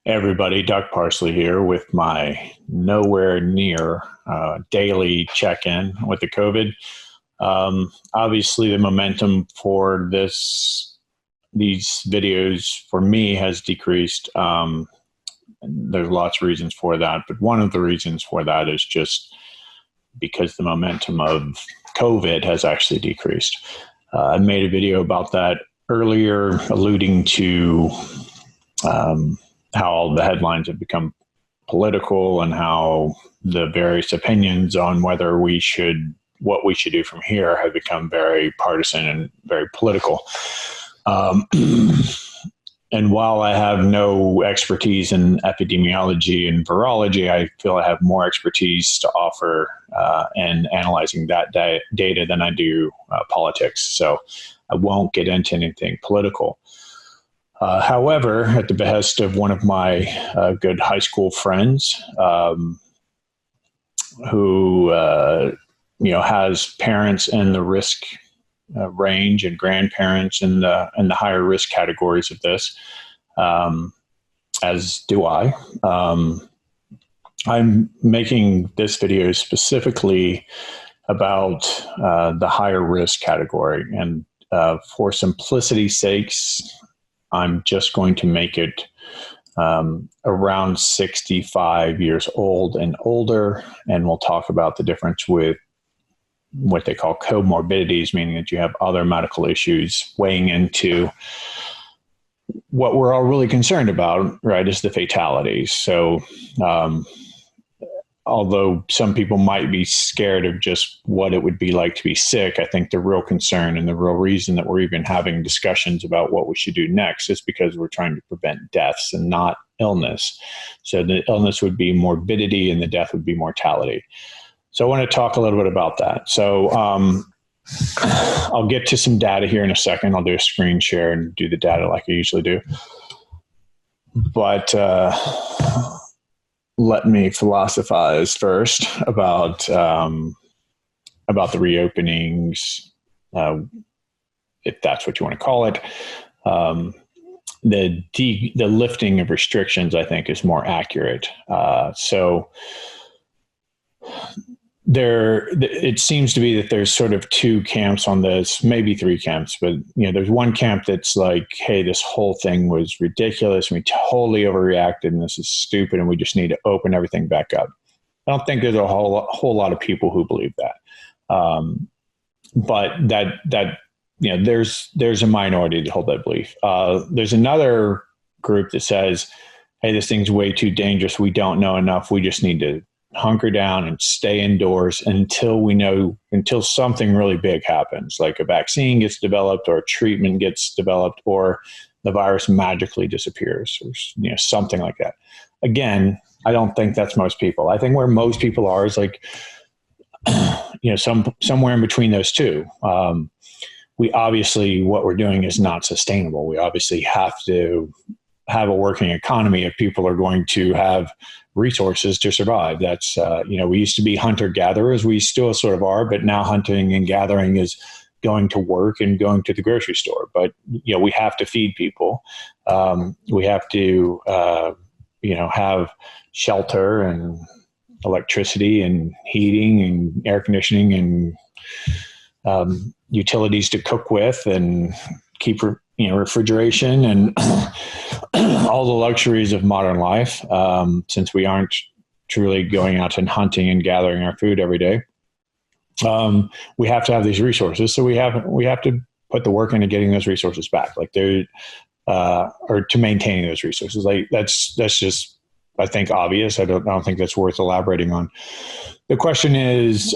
Everybody, Doug Parsley here with my nowhere near daily check-in with the COVID. Obviously, the momentum for these videos for me has decreased. There's lots of reasons for that, but one of the reasons for that is just because the momentum of COVID has actually decreased. I made a video about that earlier, alluding to how the headlines have become political and how the various opinions on what we should do from here have become very partisan and very political. And while I have no expertise in epidemiology and virology, I feel I have more expertise to offer in analyzing that data than I do politics. So I won't get into anything political. However, at the behest of one of my good high school friends, who has parents in the risk range and grandparents in the higher risk categories of this, as do I. I'm making this video specifically about the higher risk category, and for simplicity's sakes, I'm just going to make it around 65 years old and older, and we'll talk about the difference with what they call comorbidities, meaning that you have other medical issues weighing into what we're all really concerned about, right, is the fatalities. So although some people might be scared of just what it would be like to be sick, I think the real concern and the real reason that we're even having discussions about what we should do next is because we're trying to prevent deaths and not illness. So the illness would be morbidity and the death would be mortality. So I want to talk a little bit about that. So I'll get to some data here in a second. I'll do a screen share and do the data like I usually do. But let me philosophize first about the reopenings, if that's what you want to call it. The lifting of restrictions, I think, is more accurate. It seems to be that there's sort of two camps on this, maybe three camps, but there's one camp that's like, hey, this whole thing was ridiculous. We totally overreacted and this is stupid and we just need to open everything back up. I don't think there's a whole lot of people who believe that. But there's a minority that hold that belief. There's another group that says, hey, this thing's way too dangerous. We don't know enough. We just need to hunker down and stay indoors until something really big happens, like a vaccine gets developed or a treatment gets developed or the virus magically disappears or something like that. Again, I don't think that's most people. I think where most people are is like, somewhere in between those two. We obviously, what we're doing is not sustainable. We obviously have to have a working economy if people are going to have resources to survive. That's, we used to be hunter-gatherers. We still sort of are, but now hunting and gathering is going to work and going to the grocery store. But, we have to feed people. We have to, have shelter and electricity and heating and air conditioning and utilities to cook with and keep refrigeration and all the luxuries of modern life, since we aren't truly going out and hunting and gathering our food every day. We have to have these resources. So we have to put the work into getting those resources back, or to maintaining those resources. Like that's just, I think, obvious. I don't think that's worth elaborating on. The question is,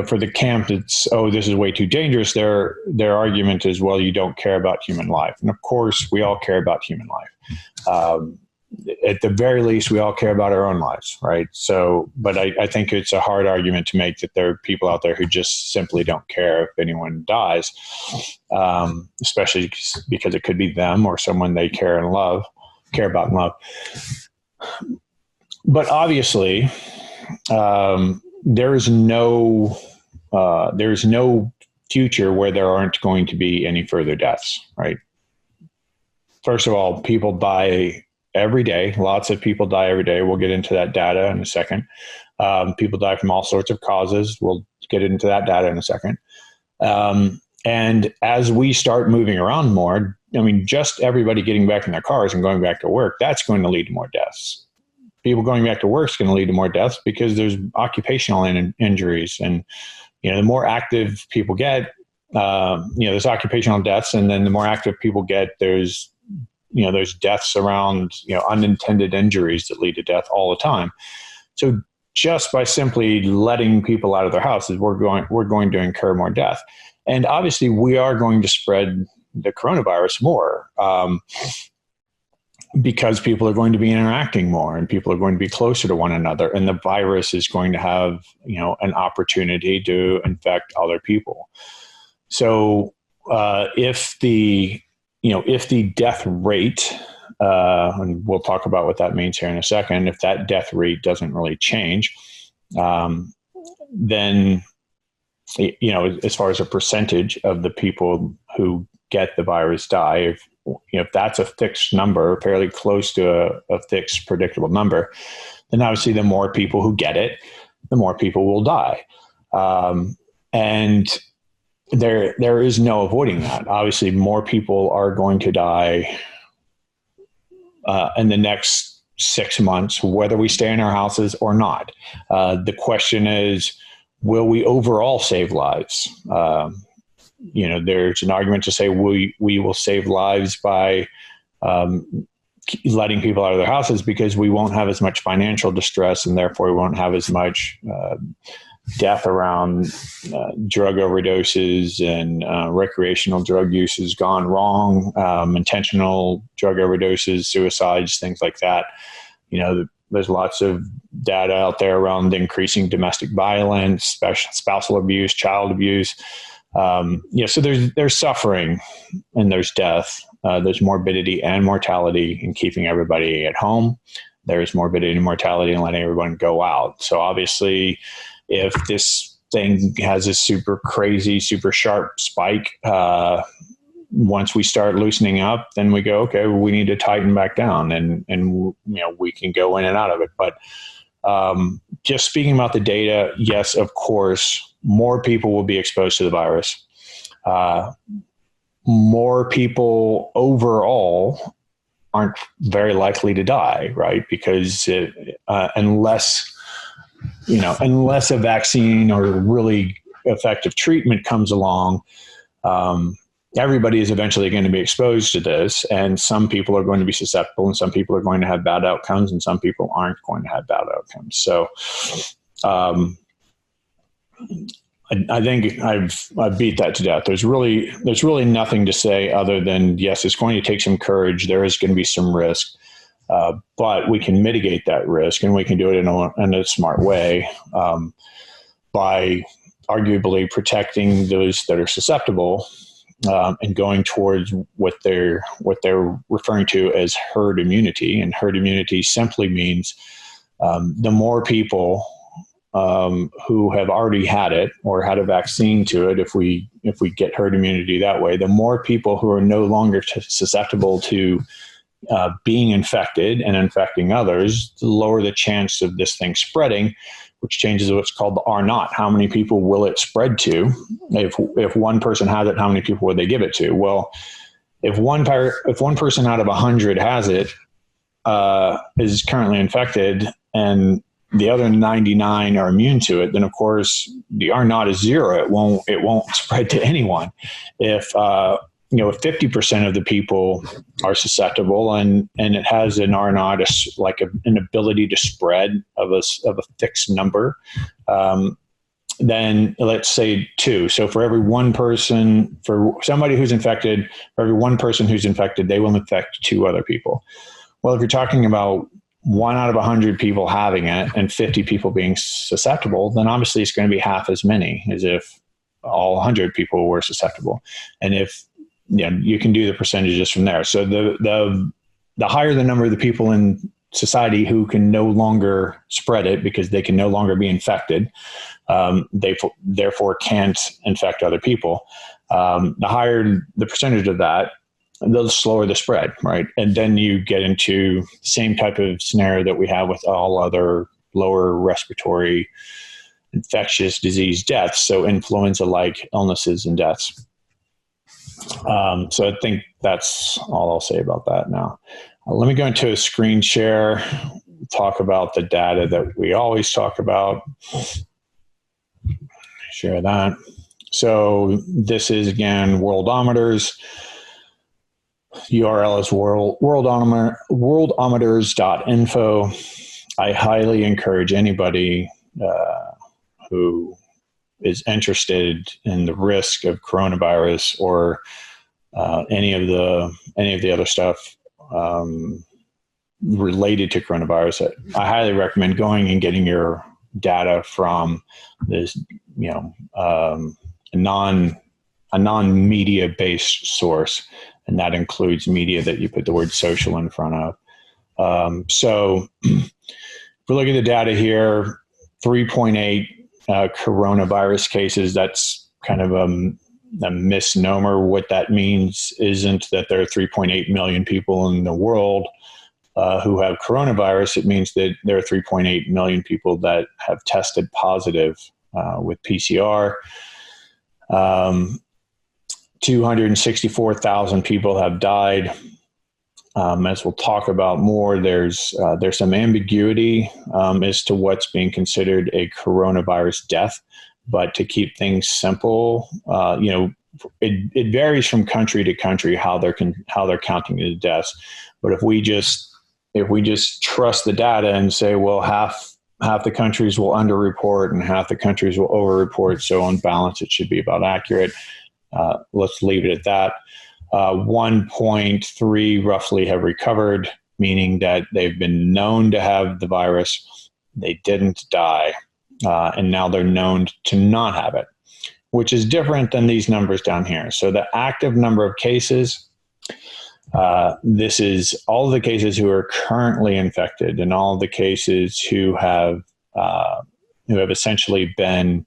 for the camp, it's, oh, this is way too dangerous. Their argument is, well, you don't care about human life. And of course, we all care about human life. At the very least, we all care about our own lives, right? So, but I think it's a hard argument to make that there are people out there who just simply don't care if anyone dies, especially because it could be them or someone they care about and love. But obviously, there is no future where there aren't going to be any further deaths, right? first of all, people die every day. Lots of people die every day. We'll get into that data in a second. People die from all sorts of causes. We'll get into that data in a second. And as we start moving around more, I mean, just everybody getting back in their cars and going back to work, that's going to lead to more deaths. People going back to work is going to lead to more deaths because there's occupational injuries. And, the more active people get, there's occupational deaths. And then the more active people get, there's deaths around, unintended injuries that lead to death all the time. So just by simply letting people out of their houses, we're going to incur more death. And obviously we are going to spread the coronavirus more, because people are going to be interacting more and people are going to be closer to one another, and the virus is going to have, an opportunity to infect other people. So, if the death rate, and we'll talk about what that means here in a second, if that death rate doesn't really change, then, as far as a percentage of the people who get the virus die, if that's a fixed number, fairly close to a fixed predictable number, then obviously the more people who get it, the more people will die. And there is no avoiding that. Obviously, more people are going to die in the next 6 months, whether we stay in our houses or not. The question is, will we overall save lives? There's an argument to say we will save lives by letting people out of their houses, because we won't have as much financial distress, and therefore we won't have as much death around drug overdoses and recreational drug uses gone wrong, intentional drug overdoses, suicides, things like that. There's lots of data out there around increasing domestic violence, spousal abuse, child abuse. So there's suffering and there's death. There's morbidity and mortality in keeping everybody at home. There's morbidity and mortality in letting everyone go out. So obviously, if this thing has a super crazy, super sharp spike, once we start loosening up, then we go, okay, well, we need to tighten back down, and we can go in and out of it. But just speaking about the data, yes, of course, more people will be exposed to the virus. More people overall aren't very likely to die, right? Because unless a vaccine or really effective treatment comes along, everybody is eventually going to be exposed to this, and some people are going to be susceptible, and some people are going to have bad outcomes, and some people aren't going to have bad outcomes. So, I think I've beat that to death. There's really nothing to say other than, yes, it's going to take some courage. There is going to be some risk, but we can mitigate that risk, and we can do it in a smart way, by arguably protecting those that are susceptible, and going towards what they're referring to as herd immunity. And herd immunity simply means the more people who have already had it or had a vaccine to it, if we get herd immunity that way, the more people who are no longer susceptible to being infected and infecting others, the lower the chance of this thing spreading, which changes what's called the R naught. How many people will it spread to? If one person has it, how many people would they give it to? Well, if one person out of 100 has it, is currently infected, and the other 99 are immune to it, then of course the R naught is 0. It won't spread to anyone. If 50% of the people are susceptible, and it has an R naught, like an ability to spread of a fixed number, then let's say 2. So for every one person, for somebody who's infected, for every one person who's infected, they will infect 2 other people. Well, if you're talking about 1 out of 100 people having it and 50 people being susceptible, then obviously it's going to be half as many as if all 100 people were susceptible. And if you can do the percentages from there. So the higher the number of the people in society who can no longer spread it because they can no longer be infected, they therefore can't infect other people. The higher the percentage of that, the slower the spread, right? And then you get into the same type of scenario that we have with all other lower respiratory infectious disease deaths, so influenza-like illnesses and deaths. So I think that's all I'll say about that now. Let me go into a screen share, talk about the data that we always talk about. Share that. So this is, again, worldometers. URL is worldometers.info. I highly encourage anybody who is interested in the risk of coronavirus or any of the other stuff related to coronavirus. I highly recommend going and getting your data from this, a non-media based source, and that includes media that you put the word social in front of. So if we look at the data here, 3.8 coronavirus cases. That's kind of a misnomer. What that means isn't that there are 3.8 million people in the world who have coronavirus. It means that there are 3.8 million people that have tested positive with PCR. 264,000 people have died. As we'll talk about more, there's some ambiguity as to what's being considered a coronavirus death. But to keep things simple, it varies from country to country how they're counting the deaths. But if we just trust the data and say, well, half the countries will underreport and half the countries will overreport, so on balance it should be about accurate. Let's leave it at that. 1.3 roughly have recovered, meaning that they've been known to have the virus. They didn't die, and now they're known to not have it, which is different than these numbers down here. So the active number of cases, this is all of the cases who are currently infected and all of the cases who have essentially been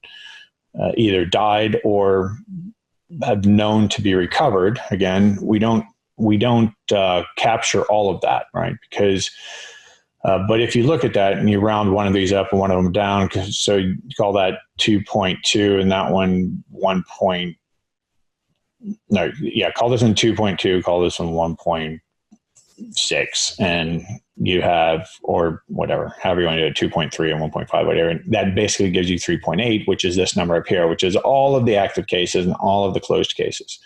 either died or have known to be recovered. Again, we don't capture all of that, right? Because, but if you look at that and you round one of these up and one of them down, so you call that 2.2 and that one call this one 2.2, call this one 1.6, and you have, or whatever, however you want to do it, 2.3 and 1.5, whatever. And that basically gives you 3.8, which is this number up here, which is all of the active cases and all of the closed cases.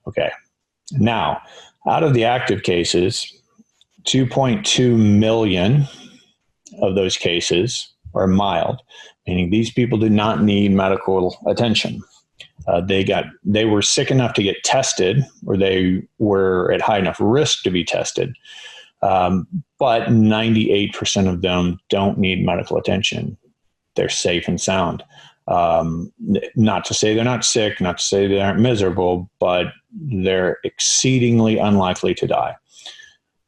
Okay. Now, out of the active cases, 2.2 million of those cases are mild, meaning these people did not need medical attention. They were sick enough to get tested, or they were at high enough risk to be tested. But 98% of them don't need medical attention. They're safe and sound. Not to say they're not sick, not to say they aren't miserable, but they're exceedingly unlikely to die.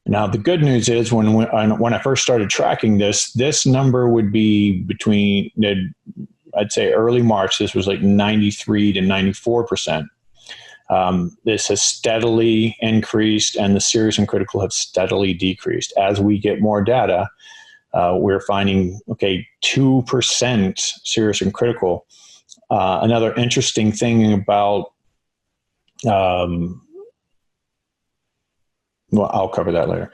Now, the good news is when I first started tracking this number would be between, I'd say early March, this was like 93 to 94%. This has steadily increased, and the serious and critical have steadily decreased. As we get more data, we're finding, 2% serious and critical. Another interesting thing about, I'll cover that later.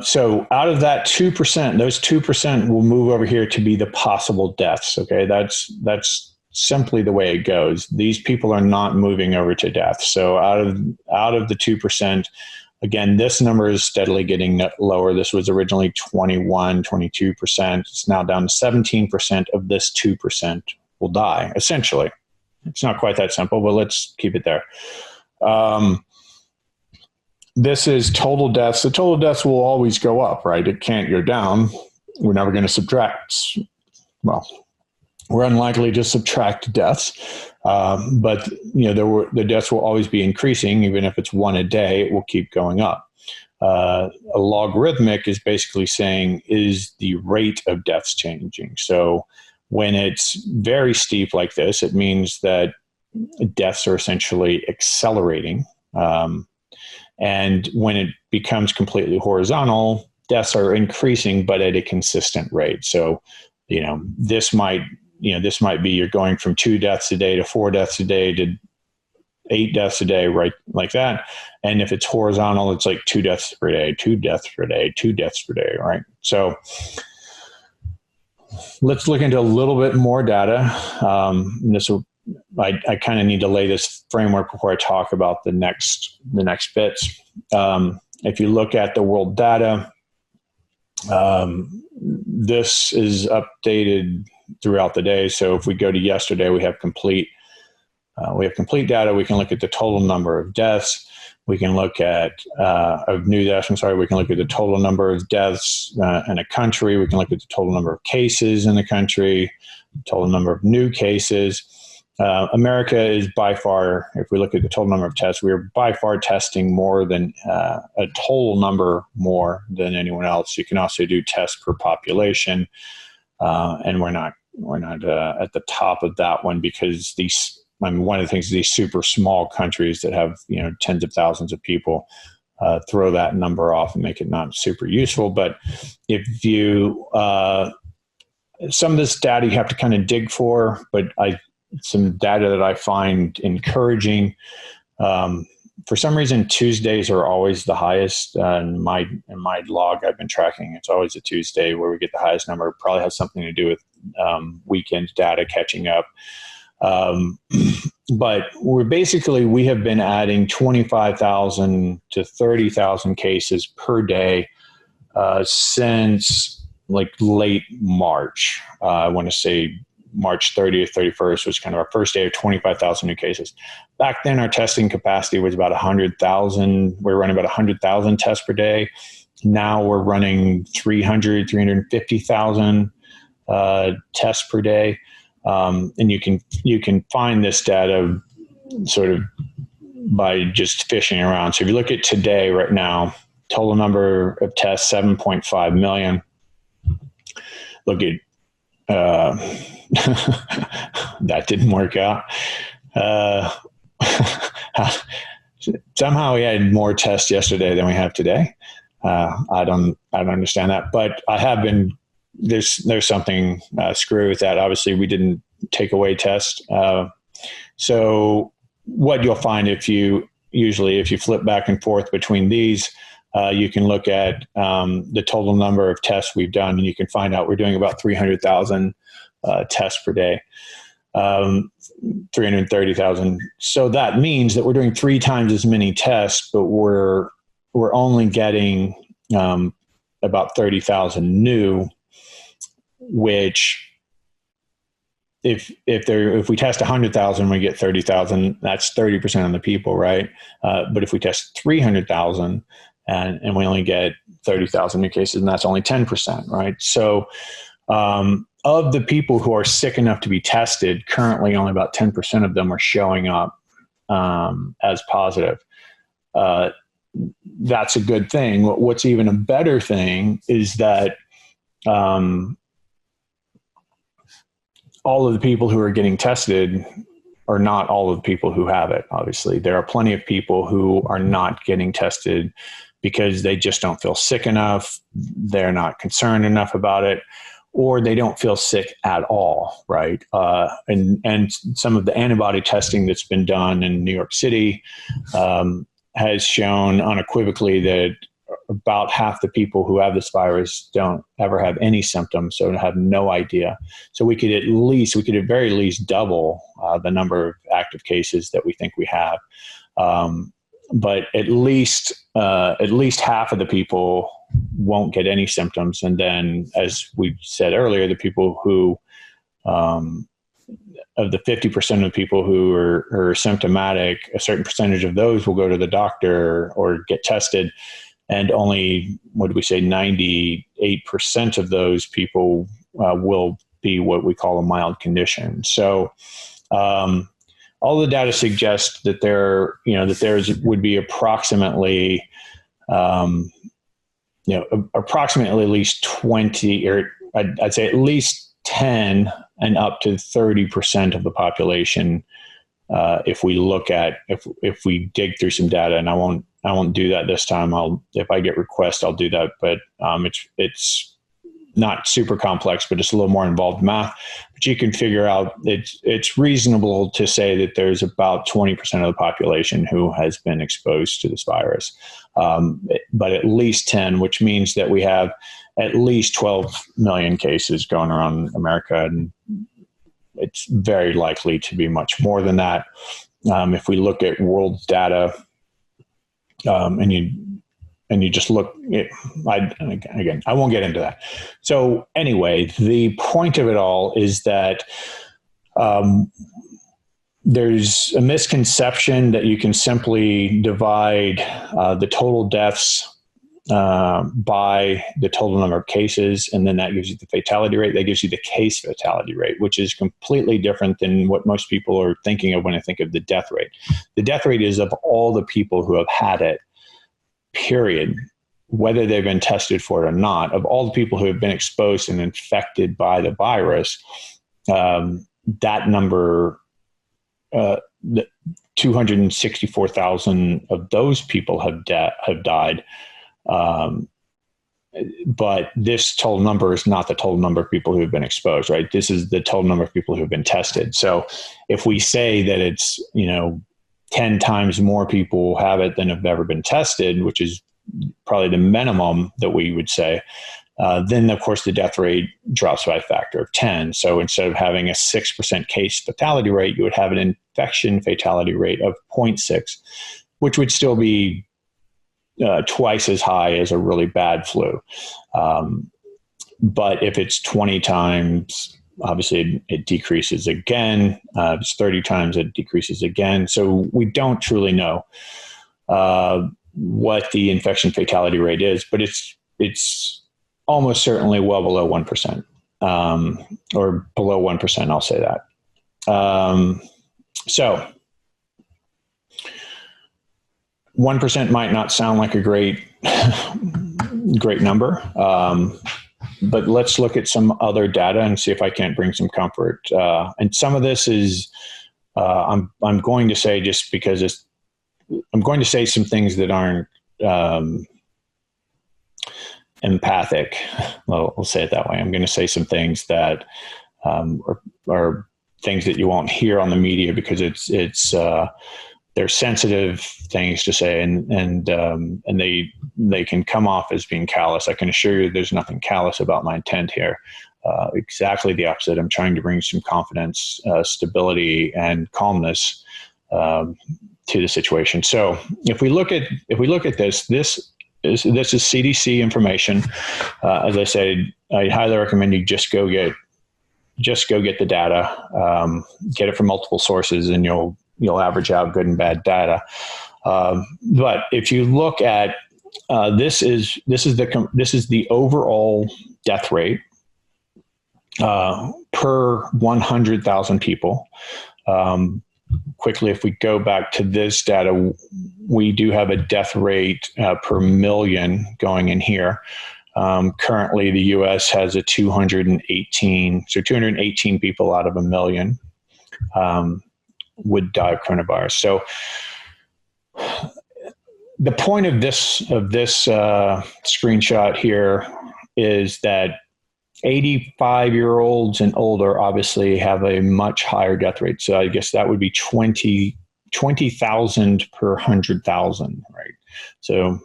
So out of that 2%, those 2% will move over here to be the possible deaths. Okay, that's simply the way it goes. These people are not moving over to death. So out of the 2%, again, this number is steadily getting lower. This was originally 21, 22%. It's now down to 17% of this 2% will die, essentially. It's not quite that simple, but let's keep it there. This is total deaths. The total deaths will always go up, right? It can't go down. We're never going to subtract. Well, we're unlikely to subtract deaths, but the deaths will always be increasing. Even if it's one a day, it will keep going up. A logarithmic is basically saying, is the rate of deaths changing? So when it's very steep like this, it means that deaths are essentially accelerating. And when it becomes completely horizontal, deaths are increasing, but at a consistent rate. So, this might be you're going from 2 deaths a day to 4 deaths a day to 8 deaths a day, right? Like that. And if it's horizontal, it's like 2 deaths per day, 2 deaths per day, 2 deaths per day, right? So let's look into a little bit more data. I kind of need to lay this framework before I talk about the next bits. If you look at the world data, this is updated throughout the day. So if we go to yesterday, we have complete data. We can look at the total number of deaths. We can look at of new deaths. We can look at the total number of deaths in a country. We can look at the total number of cases in the country, total number of new cases. America is by far, if we look at the total number of tests, we are by far testing more than a total number more than anyone else. You can also do tests per population, and we're not at the top of that one because one of the things, these super small countries that have tens of thousands of people throw that number off and make it not super useful. But if you some of this data you have to kind of dig for, but some data that I find encouraging. For some reason, Tuesdays are always the highest. In my log I've been tracking, it's always a Tuesday where we get the highest number. It probably has something to do with weekend data catching up. But we have been adding 25,000 to 30,000 cases per day since like late March. I want to say March 30th, 31st was kind of our first day of 25,000 new cases. Back then, our testing capacity was about 100,000. We were running about 100,000 tests per day. Now we're running 350,000 tests per day. And you can find this data sort of by just fishing around. So if you look at today, right now, total number of tests, 7.5 million. Look at, that didn't work out. Somehow we had more tests yesterday than we have today. I don't understand that, but I have been, there's something screwy with that. Obviously we didn't take away tests. So what you'll find if you flip back and forth between these, you can look at the total number of tests we've done, and you can find out we're doing about 300,000 tests per day, 330,000. So that means that we're doing 3 times as many tests, but we're only getting about 30,000 new, which if we test 100,000, we get 30,000. That's 30% of the people, right? But if we test 300,000 and we only get 30,000 new cases, and that's only 10%, right? So of the people who are sick enough to be tested, currently only about 10% of them are showing up as positive. That's a good thing. What's even a better thing is that all of the people who are getting tested are not all of the people who have it. Obviously, there are plenty of people who are not getting tested because they just don't feel sick enough. They're not concerned enough about it, or they don't feel sick at all, right? And some of the antibody testing that's been done in New York City has shown unequivocally that about half the people who have this virus don't ever have any symptoms, so have no idea. So we could at very least double the number of active cases that we think we have. But at least half of the people won't get any symptoms. And then, as we said earlier, the people who, of the 50% of people who are symptomatic, a certain percentage of those will go to the doctor or get tested. And only, 98% of those people will be what we call a mild condition. So all the data suggests that there would be approximately, approximately at least 20, or I'd say at least 10 and up to 30% of the population if we look at, if we dig through some data, and I won't do that this time. If I get requests, I'll do that, but it's not super complex, but it's a little more involved math. But you can figure out it's reasonable to say that there's about 20% of the population who has been exposed to this virus, but at least 10, which means that we have at least 12 million cases going around America, and it's very likely to be much more than that. If we look at world data, and you just look, again, I won't get into that. So anyway, the point of it all is that there's a misconception that you can simply divide the total deaths by the total number of cases, and then that gives you the fatality rate. That gives you the case fatality rate, which is completely different than what most people are thinking of when I think of the death rate. The death rate is of all the people who have had it, period, whether they've been tested for it or not. Of all the people who have been exposed and infected by the virus, that number, 264,000 of those people have died. But this total number is not the total number of people who have been exposed, right? This is the total number of people who have been tested. So if we say that it's, 10 times more people have it than have ever been tested, which is probably the minimum that we would say, then of course the death rate drops by a factor of 10. So instead of having a 6% case fatality rate, you would have an infection fatality rate of 0.6, which would still be twice as high as a really bad flu. But if it's 20 times, obviously it decreases again. If it's 30 times, it decreases again. So we don't truly know what the infection fatality rate is, but it's almost certainly well below 1%, or below 1%, I'll say that. So 1% might not sound like a great number, but let's look at some other data and see if I can't bring some comfort. And some of this is, I'm going to say, just because I'm going to say some things that aren't empathic. Well, we'll say it that way. I'm going to say some things that are things that you won't hear on the media, because they're sensitive things to say, and they can come off as being callous. I can assure you there's nothing callous about my intent here. Exactly the opposite. I'm trying to bring some confidence, stability, and calmness to the situation. So if we look at this is CDC information. As I said, I highly recommend you just go get the data, get it from multiple sources, and you'll average out good and bad data. But if you look at this is the overall death rate per 100,000 people. Quickly, if we go back to this data, we do have a death rate per million going in here. Currently, the U.S. has a 218, so 218 people out of a million would die of coronavirus. So the point of this screenshot here is that 85-year-olds and older obviously have a much higher death rate. So I guess that would be 20,000 per 100,000, right? So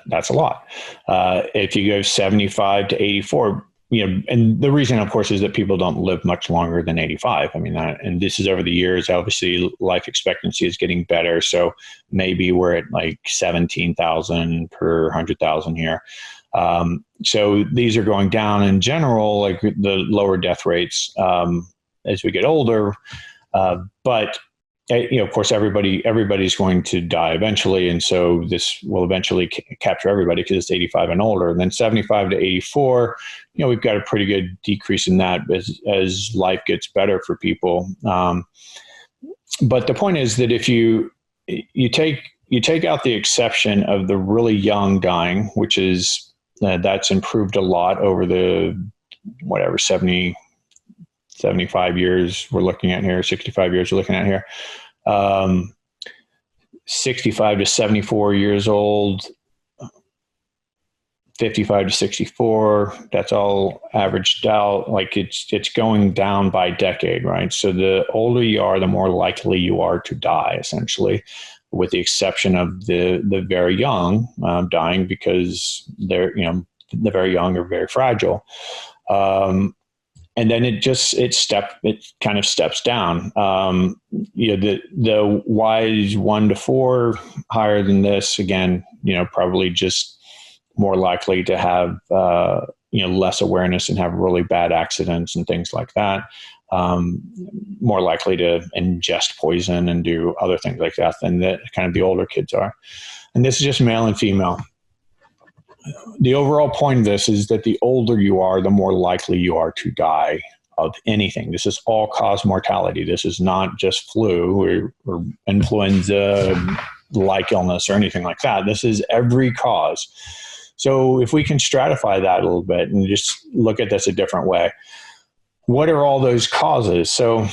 that's a lot. If you go 75 to 84. And the reason, of course, is that people don't live much longer than 85. I mean, and this is over the years. Obviously, life expectancy is getting better. So maybe we're at like 17,000 per 100,000 here. So these are going down in general, like the lower death rates as we get older. But of course, everybody's going to die eventually, and so this will eventually capture everybody because it's 85 and older. And then 75 to 84, we've got a pretty good decrease in that as life gets better for people. But the point is that if you take out the exception of the really young dying, which is that's improved a lot over the 70, 75 years we're looking at here, 65 years we're looking at here. 65 to 74 years old, 55 to 64, that's all averaged out. Like it's going down by decade, right? So the older you are, the more likely you are to die, essentially, with the exception of the very young dying because they're, the very young are very fragile. And then it kind of steps down. The Ys 1 to 4 higher than this, again, probably just more likely to have, less awareness and have really bad accidents and things like that. More likely to ingest poison and do other things like that than the older kids are. And this is just male and female. The overall point of this is that the older you are, the more likely you are to die of anything. This is all-cause mortality. This is not just flu or influenza-like illness or anything like that. This is every cause. So if we can stratify that a little bit and just look at this a different way, what are all those causes? So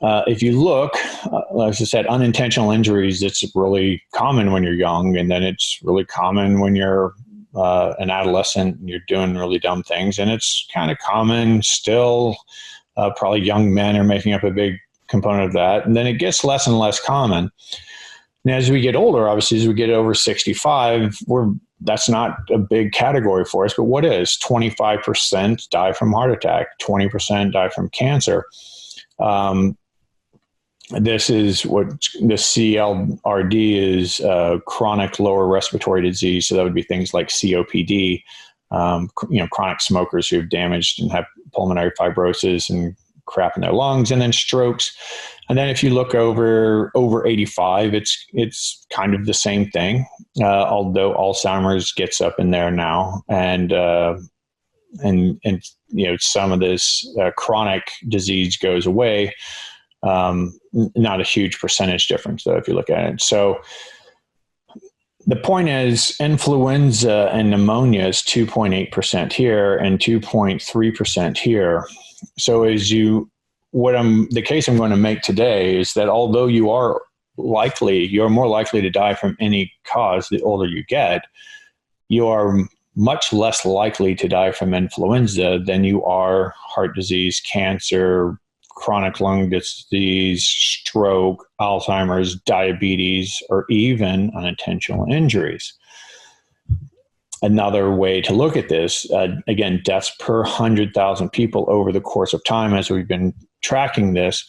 if you look, as I said, unintentional injuries, it's really common when you're young, and then it's really common when you're an adolescent and you're doing really dumb things. And it's kind of common still, probably young men are making up a big component of that. And then it gets less and less common. And as we get older, obviously, as we get over 65, that's not a big category for us, but what is? 25% die from heart attack, 20% die from cancer. This is what the CLRD is, chronic lower respiratory disease. So that would be things like COPD, chronic smokers who have damaged and have pulmonary fibrosis and crap in their lungs, and then strokes. And then if you look over 85, it's kind of the same thing, although Alzheimer's gets up in there now, and some of this chronic disease goes away. Not a huge percentage difference, though, if you look at it. So the point is, influenza and pneumonia is 2.8% here and 2.3% here. So the case I'm going to make today is that although you're more likely to die from any cause the older you get, you are much less likely to die from influenza than you are heart disease, cancer, chronic lung disease, stroke, Alzheimer's, diabetes, or even unintentional injuries. Another way to look at this, again, deaths per 100,000 people over the course of time as we've been tracking this.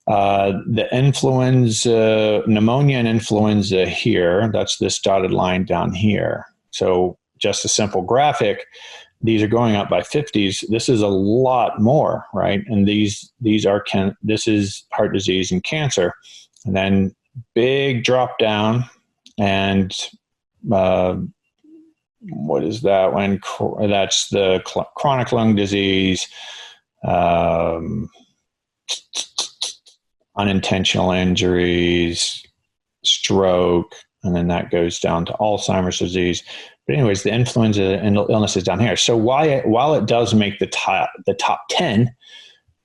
The influenza, pneumonia and influenza here, that's this dotted line down here. So just a simple graphic, these are going up by 50s. This is a lot more, right? And this is heart disease and cancer. And then big drop down, and what is that one? That's the chronic lung disease, unintentional injuries, stroke, and then that goes down to Alzheimer's disease. But anyways, the influenza and illness is down here. So while it does make the top 10,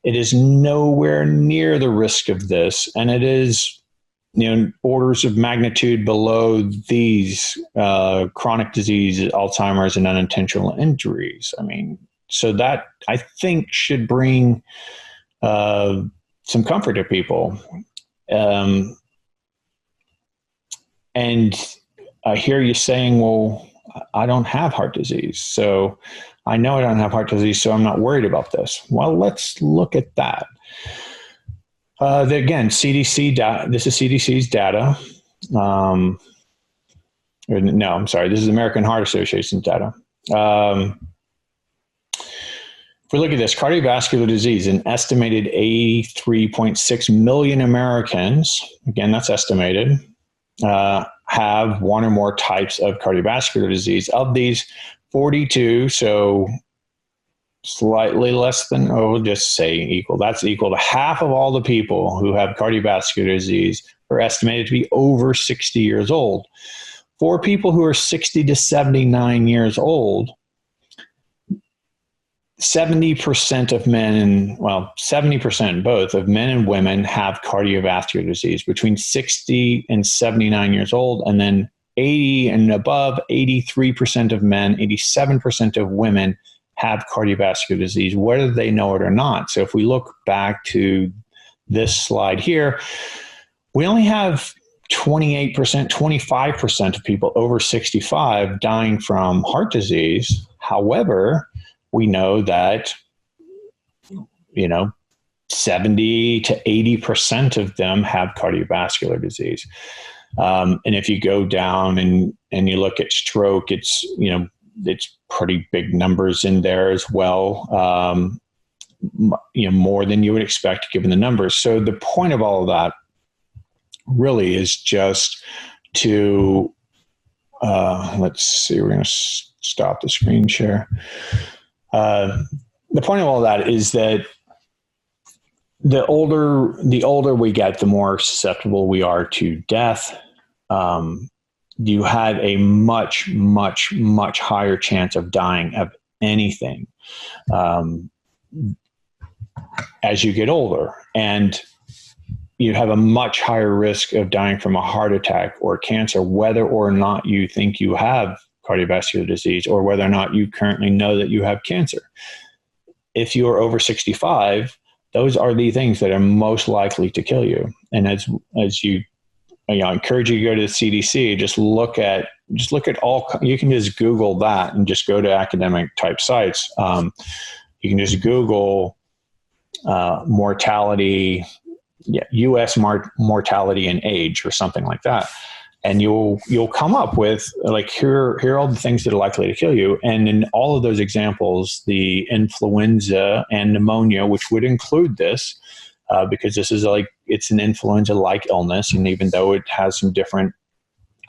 it is nowhere near the risk of this, and it is orders of magnitude below these chronic disease, Alzheimer's, and unintentional injuries. I mean, so that I think should bring some comfort to people. And I hear you saying, well, I don't have heart disease. So I know I don't have heart disease, so I'm not worried about this. Well, let's look at that. Again, CDC data. This is CDC's data. No, I'm sorry. This is American Heart Association's data. If we look at this, cardiovascular disease, an estimated 83.6 million Americans, again, that's estimated, have one or more types of cardiovascular disease. Of these, 42, so slightly less than, just say equal. That's equal to half of all the people who have cardiovascular disease are estimated to be over 60 years old. For people who are 60 to 79 years old, 70% of men, well, 70% both of men and women have cardiovascular disease between 60 and 79 years old. And then 80 and above, 83% of men, 87% of women have cardiovascular disease, whether they know it or not. So if we look back to this slide here, we only have 28%, 25% of people over 65 dying from heart disease. However, we know that, 70 to 80% of them have cardiovascular disease. And if you go down and you look at stroke, it's pretty big numbers in there as well. More than you would expect given the numbers. So the point of all of that really is just to, let's see, we're going to stop the screen share. The point of all that is that the older we get, the more susceptible we are to death. You have a much, much, much higher chance of dying of anything as you get older. And you have a much higher risk of dying from a heart attack or cancer, whether or not you think you have cardiovascular disease or whether or not you currently know that you have cancer. If you are over 65, those are the things that are most likely to kill you. And as you, I encourage you to go to the CDC, just look at all, you can just Google that and just go to academic type sites. You can just Google mortality, U.S. mortality and age or something like that. And you'll come up with like, here are all the things that are likely to kill you. And in all of those examples, the influenza and pneumonia, which would include this, because this is it's an influenza-like illness. And even though it has some different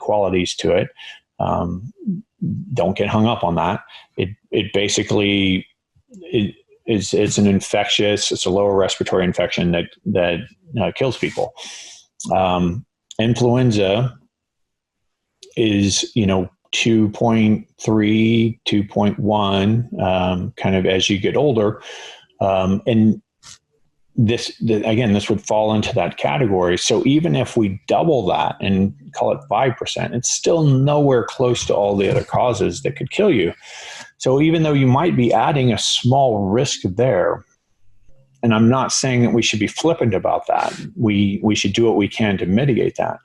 qualities to it, don't get hung up on that. It basically, it's an infectious, it's a lower respiratory infection that kills people. Influenza is, 2.3, 2.1, kind of as you get older. And this would fall into that category. So even if we double that and call it 5%, it's still nowhere close to all the other causes that could kill you. So even though you might be adding a small risk there, and I'm not saying that we should be flippant about that, we should do what we can to mitigate that.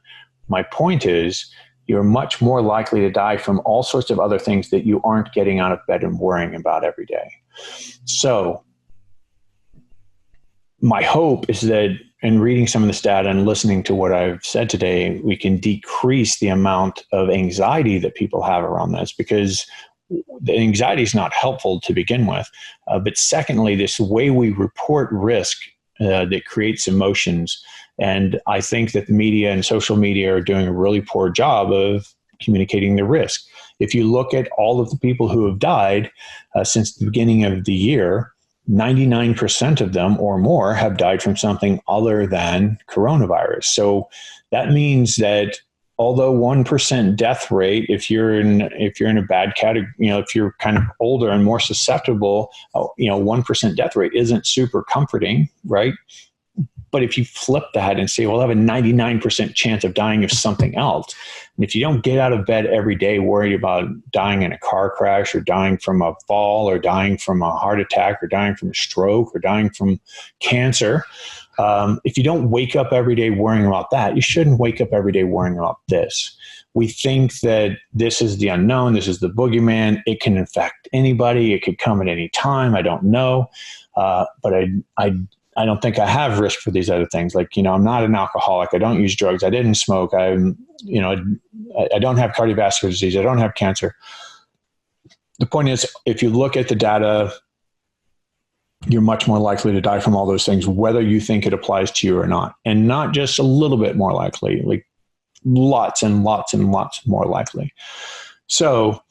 My point is, you're much more likely to die from all sorts of other things that you aren't getting out of bed and worrying about every day. So my hope is that in reading some of this data and listening to what I've said today, we can decrease the amount of anxiety that people have around this, because the anxiety is not helpful to begin with. But secondly, this way we report risk that creates emotions. And I think that the media and social media are doing a really poor job of communicating the risk. If you look at all of the people who have died since the beginning of the year, 99% of them or more have died from something other than coronavirus. So that means that although 1% death rate, if you're in a bad category, if you're kind of older and more susceptible, 1% death rate isn't super comforting, right? But if you flip that and say, well, I have a 99% chance of dying of something else. And if you don't get out of bed every day worried about dying in a car crash or dying from a fall or dying from a heart attack or dying from a stroke or dying from cancer, if you don't wake up every day worrying about that, you shouldn't wake up every day worrying about this. We think that this is the unknown. This is the boogeyman. It can infect anybody. It could come at any time. I don't know. But I don't think I have risk for these other things. Like, I'm not an alcoholic. I don't use drugs. I didn't smoke. I don't have cardiovascular disease. I don't have cancer. The point is, if you look at the data, you're much more likely to die from all those things, whether you think it applies to you or not. And not just a little bit more likely, like lots and lots and lots more likely. So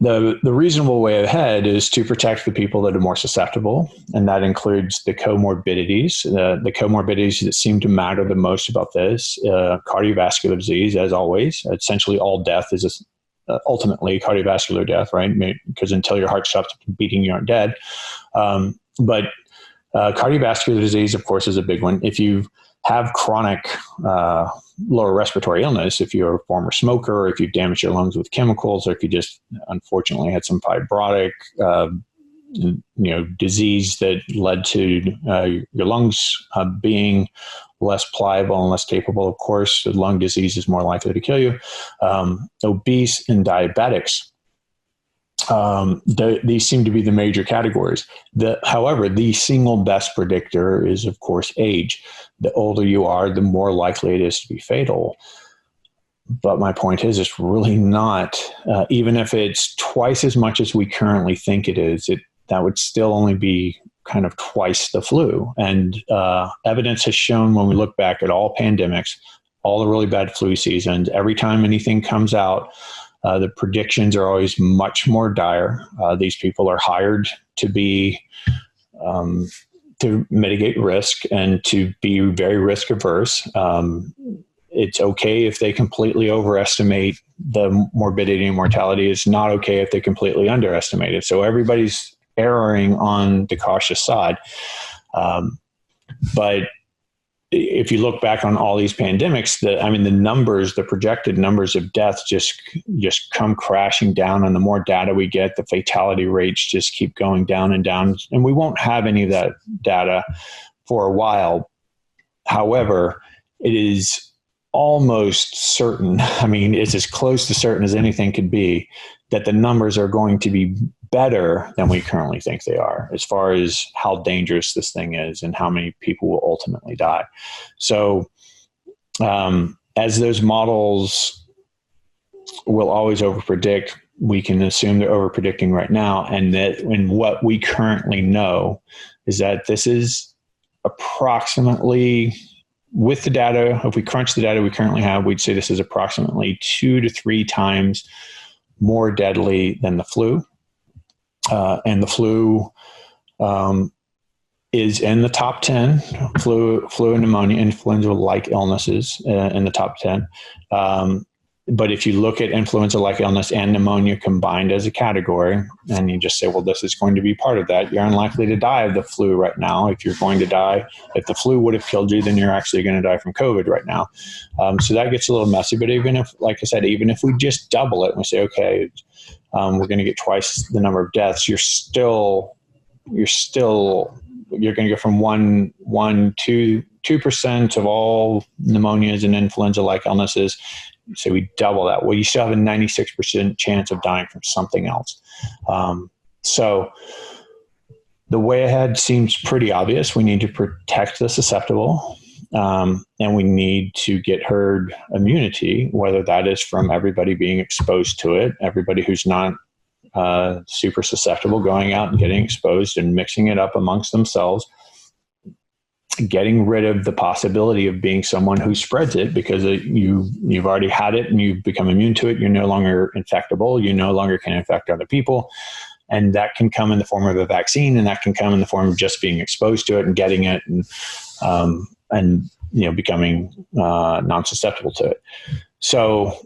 the reasonable way ahead is to protect the people that are more susceptible, and that includes the comorbidities. The comorbidities that seem to matter the most about this, cardiovascular disease, as always. Essentially, all death is ultimately cardiovascular death, right? Because until your heart stops beating, you aren't dead. But cardiovascular disease, of course, is a big one. If you have chronic lower respiratory illness, if you're a former smoker, or if you've damaged your lungs with chemicals, or if you just unfortunately had some fibrotic disease that led to your lungs being less pliable and less capable, of course, lung disease is more likely to kill you. Obese and diabetics, these seem to be the major categories. However, the single best predictor is, of course, age. The older you are, the more likely it is to be fatal. But my point is, it's really not, even if it's twice as much as we currently think it is, that would still only be kind of twice the flu. And evidence has shown, when we look back at all pandemics, all the really bad flu seasons, every time anything comes out, the predictions are always much more dire. These people are hired to be to mitigate risk and to be very risk averse. It's okay if they completely overestimate the morbidity and mortality. It's not okay if they completely underestimate it. So everybody's erring on the cautious side. But if you look back on all these pandemics, the numbers, the projected numbers of deaths just come crashing down. And the more data we get, the fatality rates just keep going down and down. And we won't have any of that data for a while. However, it is almost certain, it's as close to certain as anything could be, that the numbers are going to be better than we currently think they are, as far as how dangerous this thing is and how many people will ultimately die. So as those models will always overpredict, we can assume they're overpredicting right now. And what we currently know is that this is approximately, with the data, if we crunch the data we currently have, we'd say this is approximately 2 to 3 times more deadly than the flu. And the flu is in the top 10, flu and pneumonia, influenza-like illnesses in the top 10. But if you look at influenza-like illness and pneumonia combined as a category, and you just say, well, this is going to be part of that, you're unlikely to die of the flu right now. If you're going to die, if the flu would have killed you, then you're actually going to die from COVID right now. So that gets a little messy. But even if, like I said, even if we just double it and we say, okay, we're going to get twice the number of deaths, you're going to go from 2% of all pneumonias and influenza-like illnesses. So we double that. Well, you still have a 96% chance of dying from something else. So the way ahead seems pretty obvious. We need to protect the susceptible, and we need to get herd immunity, whether that is from everybody being exposed to it, everybody who's not super susceptible going out and getting exposed and mixing it up amongst themselves, getting rid of the possibility of being someone who spreads it, because you've already had it and you've become immune to it. You're no longer infectable. You no longer can infect other people. And that can come in the form of a vaccine, and that can come in the form of just being exposed to it and getting it and becoming non-susceptible to it. So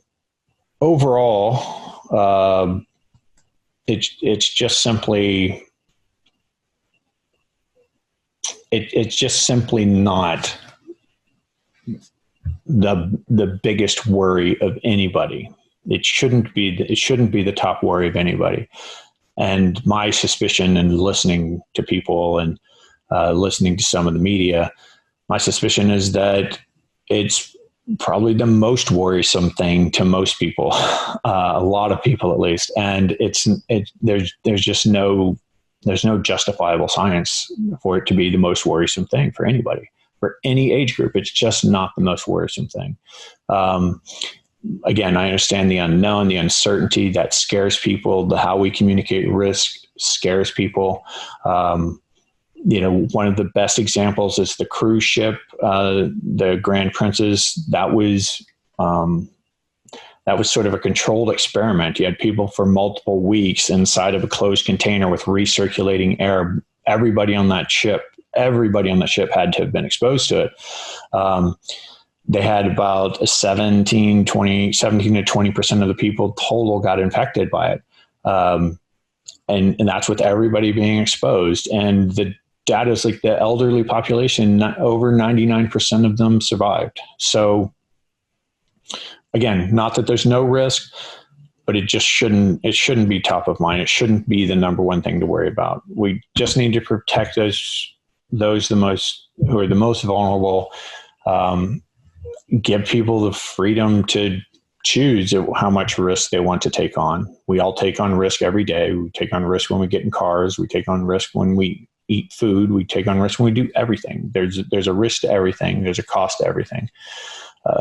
overall, it's just simply not the biggest worry of anybody. It shouldn't be the top worry of anybody. And my suspicion, and listening to people and listening to some of the media, my suspicion is that it's probably the most worrisome thing to most people, a lot of people at least. And there's no justifiable science for it to be the most worrisome thing for anybody, for any age group. It's just not the most worrisome thing. Again, I understand the unknown, the uncertainty that scares people. How we communicate risk scares people. One of the best examples is the cruise ship, the Grand Princess. That was sort of a controlled experiment. You had people for multiple weeks inside of a closed container with recirculating air. Everybody on that ship had to have been exposed to it. they had about 17 to 20% of the people total got infected by it. And that's with everybody being exposed. And the data is like the elderly population, over 99% of them survived. So again, not that there's no risk, but it shouldn't be top of mind. It shouldn't be the number one thing to worry about. We just need to protect those who are the most vulnerable, give people the freedom to choose how much risk they want to take on. We all take on risk every day. We take on risk when we get in cars. We take on risk when we eat food. We take on risk when we do everything. There's a risk to everything. There's a cost to everything.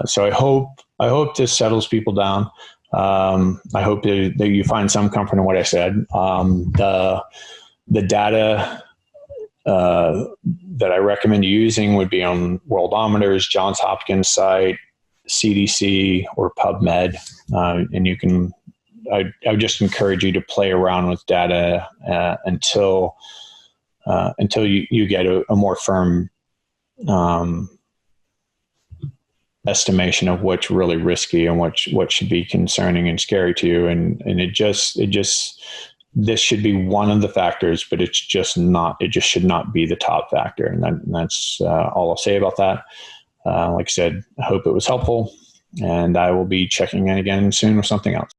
So I hope this settles people down. I hope that you find some comfort in what I said. The data that I recommend using would be on Worldometer's, Johns Hopkins site, CDC, or PubMed. And you can, I would just encourage you to play around with data until you get a more firm estimation of what's really risky and what should be concerning and scary to you. And this should be one of the factors, but it just should not be the top factor. And that's all I'll say about that. Like I said, I hope it was helpful, and I will be checking in again soon with something else.